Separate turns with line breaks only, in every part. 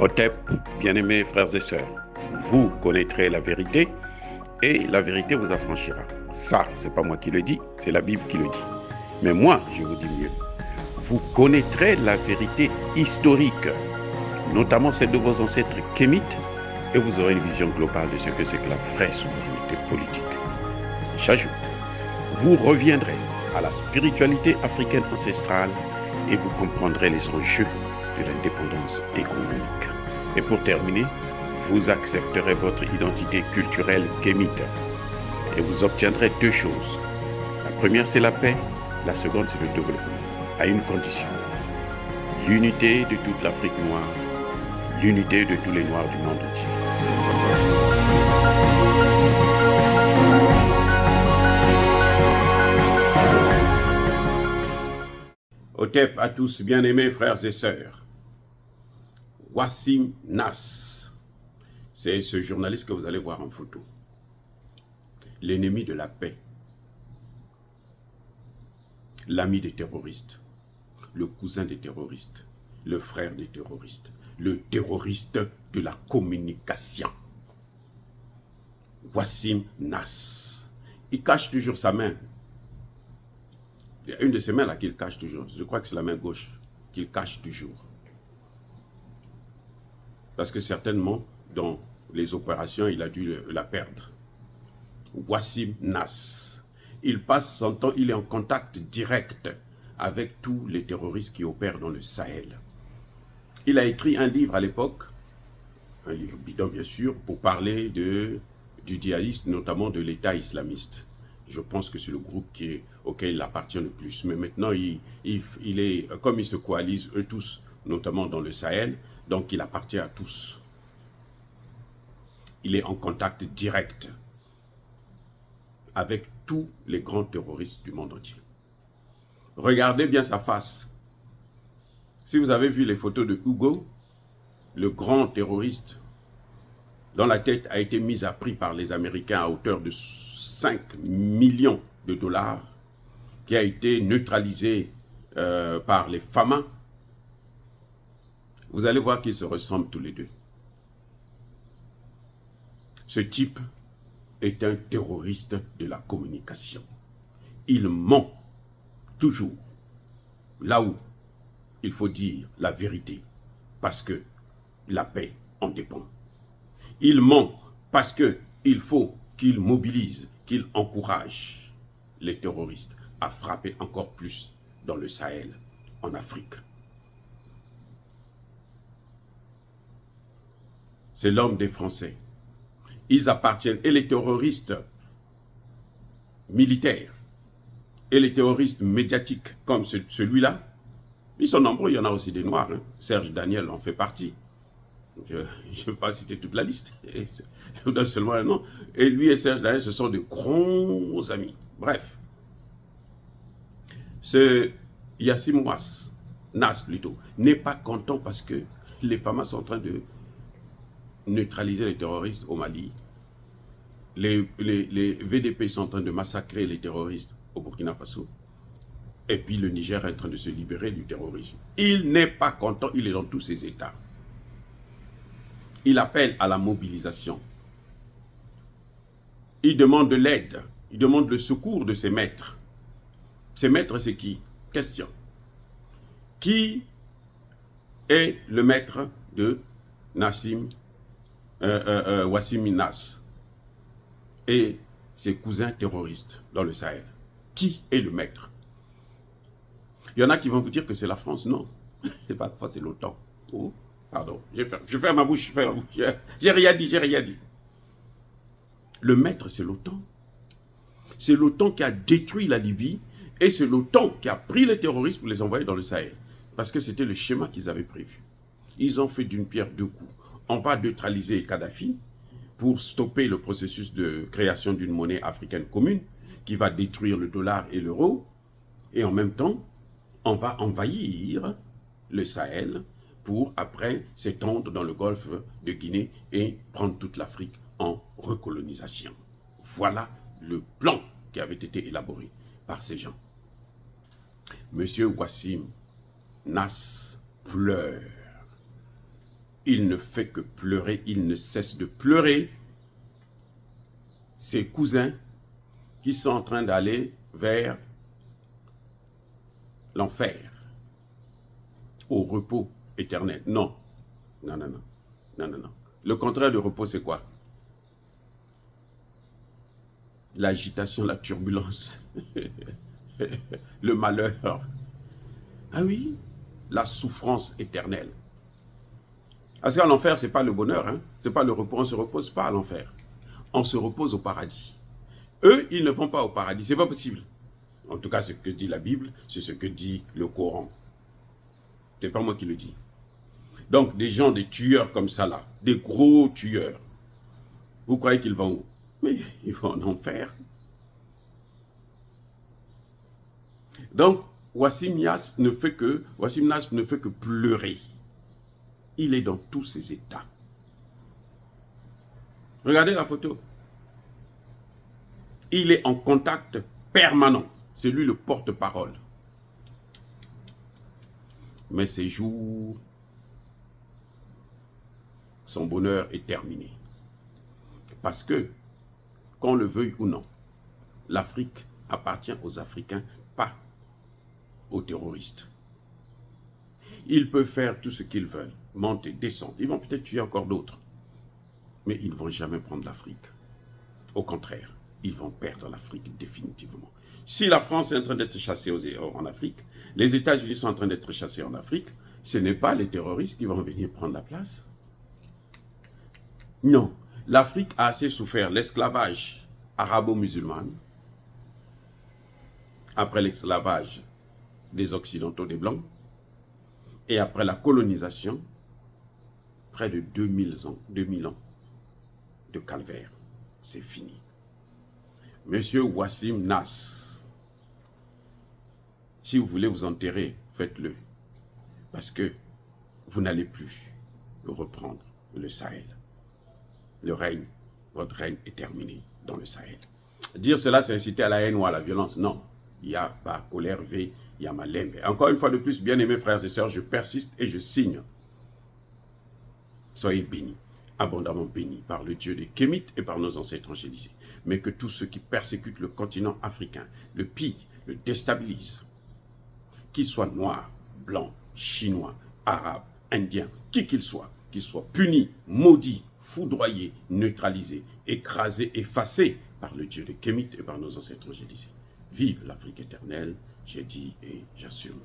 Otep, bien-aimés frères et sœurs, vous connaîtrez la vérité et la vérité vous affranchira. Ça, c'est pas moi qui le dis, c'est la Bible qui le dit. Mais moi, je vous dis mieux. Vous connaîtrez la vérité historique, notamment celle de vos ancêtres kémites, et vous aurez une vision globale de ce que c'est que la vraie souveraineté politique. J'ajoute, vous reviendrez à la spiritualité africaine ancestrale et vous comprendrez les enjeux de l'indépendance économique. Et pour terminer, vous accepterez votre identité culturelle kémite et vous obtiendrez deux choses. La première, c'est la paix. La seconde, c'est le développement, à une condition. L'unité de toute l'Afrique noire, l'unité de tous les Noirs du monde entier. Otep à tous, bien-aimés frères et sœurs. Wassim Nass, c'est ce journaliste que vous allez voir en photo. L'ennemi de la paix, l'ami des terroristes, le cousin des terroristes, le frère des terroristes, le terroriste de la communication. Wassim Nass. Il cache toujours sa main. Il y a une de ses mains là qu'il cache toujours. Je crois que c'est la main gauche qu'il cache toujours. Parce que certainement, dans les opérations, il a dû la perdre. Wassim Nass. Il passe son temps, il est en contact direct avec tous les terroristes qui opèrent dans le Sahel. Il a écrit un livre à l'époque, un livre bidon bien sûr, pour parler du djihadisme, notamment de l'État islamiste. Je pense que c'est le groupe auquel il appartient le plus. Mais maintenant, comme ils se coalisent eux tous, notamment dans le Sahel, donc il appartient à tous. Il est en contact direct avec tous les grands terroristes du monde entier. Regardez bien sa face. Si vous avez vu les photos de Hugo, le grand terroriste, dont la tête a été mise à prix par les Américains à hauteur de 5 millions de dollars, qui a été neutralisé par les FAMA, vous allez voir qu'ils se ressemblent tous les deux. Ce type est un terroriste de la communication. Il ment toujours là où il faut dire la vérité, parce que la paix en dépend. Il ment parce qu'il faut qu'il mobilise, qu'il encourage les terroristes à frapper encore plus dans le Sahel, en Afrique. C'est l'homme des Français. Ils appartiennent, et les terroristes militaires, et les terroristes médiatiques, comme celui-là, ils sont nombreux, il y en a aussi des Noirs. Hein. Serge Daniel en fait partie. Je ne vais pas citer toute la liste, je vous donne seulement un nom. Et lui et Serge Daniel, ce sont de grands amis. Bref, ce Wassim Nass plutôt, n'est pas content parce que les FAMA sont en train de neutraliser les terroristes au Mali. Les VDP sont en train de massacrer les terroristes au Burkina Faso. Et puis le Niger est en train de se libérer du terrorisme. Il n'est pas content, il est dans tous ses états. Il appelle à la mobilisation. Il demande de l'aide, il demande le secours de ses maîtres. Ses maîtres, c'est qui? Question. Qui est le maître de Wassim Nass et ses cousins terroristes dans le Sahel? Qui est le maître? Il y en a qui vont vous dire que c'est la France. Non, c'est pas la France, c'est l'OTAN. Oh, pardon, je ferme ma bouche, j'ai rien dit, j'ai rien dit. Le maître, c'est l'OTAN. C'est l'OTAN qui a détruit la Libye et c'est l'OTAN qui a pris les terroristes pour les envoyer dans le Sahel. Parce que c'était le schéma qu'ils avaient prévu. Ils ont fait d'une pierre deux coups. On va neutraliser Kadhafi pour stopper le processus de création d'une monnaie africaine commune qui va détruire le dollar et l'euro. Et en même temps, on va envahir le Sahel pour après s'étendre dans le golfe de Guinée et prendre toute l'Afrique en recolonisation. Voilà le plan qui avait été élaboré par ces gens. Monsieur Wassim Nass pleure. il ne fait que pleurer, il ne cesse de pleurer. Ses cousins qui sont en train d'aller vers l'enfer, au repos éternel. Non, non, non, non, non, non, non. Le contraire de repos, c'est quoi? L'agitation, la turbulence, le malheur. Ah oui, la souffrance éternelle. Parce qu'à l'enfer, ce n'est pas le bonheur, hein? Ce n'est pas le repos, on ne se repose pas à l'enfer. On se repose au paradis. Eux, ils ne vont pas au paradis, ce n'est pas possible. En tout cas, ce que dit la Bible, c'est ce que dit le Coran. Ce n'est pas moi qui le dis. Donc, des gens, des tueurs comme ça là, des gros tueurs, vous croyez qu'ils vont où? Mais ils vont en enfer. Donc, Wassim Nass ne fait que pleurer. Il est dans tous ses états. Regardez la photo. Il est en contact permanent. C'est lui le porte-parole. Mais ses jours, son bonheur est terminé. Parce que, qu'on le veuille ou non, l'Afrique appartient aux Africains, pas aux terroristes. Ils peuvent faire tout ce qu'ils veulent, monter, descendre. Ils vont peut-être tuer encore d'autres. Mais ils ne vont jamais prendre l'Afrique. Au contraire, ils vont perdre l'Afrique définitivement. Si la France est en train d'être chassée en Afrique, les États-Unis sont en train d'être chassés en Afrique, ce n'est pas les terroristes qui vont venir prendre la place. Non, l'Afrique a assez souffert l'esclavage arabo-musulman, après l'esclavage des Occidentaux, des Blancs, et après la colonisation, près de 2000 ans de calvaire. C'est fini. Monsieur Wassim Nass, si vous voulez vous enterrer, faites-le. Parce que vous n'allez plus reprendre le Sahel. Le règne, votre règne est terminé dans le Sahel. Dire cela, c'est inciter à la haine ou à la violence. Non. Il y a pas colère V, il y a ma lembe. Encore une fois de plus, bien-aimés frères et sœurs, je persiste et je signe. Soyez bénis, abondamment bénis par le Dieu des Kémites et par nos ancêtres angélisés. Mais que tous ceux qui persécutent le continent africain, le pillent, le déstabilisent, qu'ils soient noirs, blancs, chinois, arabes, indiens, qui qu'ils soient punis, maudits, foudroyés, neutralisés, écrasés, effacés par le Dieu des Kémites et par nos ancêtres angélisés. Vive l'Afrique éternelle, j'ai dit et j'assume.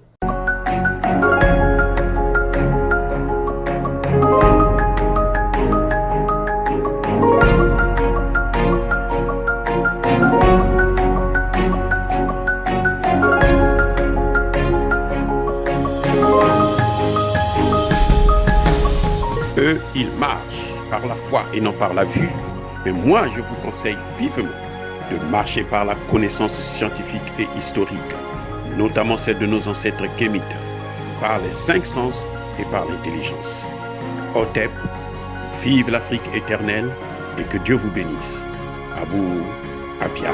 Eux, ils marchent par la foi et non par la vue. Mais moi, je vous conseille vivement de marcher par la connaissance scientifique et historique, notamment celle de nos ancêtres kémites, par les 5 sens et par l'intelligence. Otep, vive l'Afrique éternelle et que Dieu vous bénisse. Abou Apia.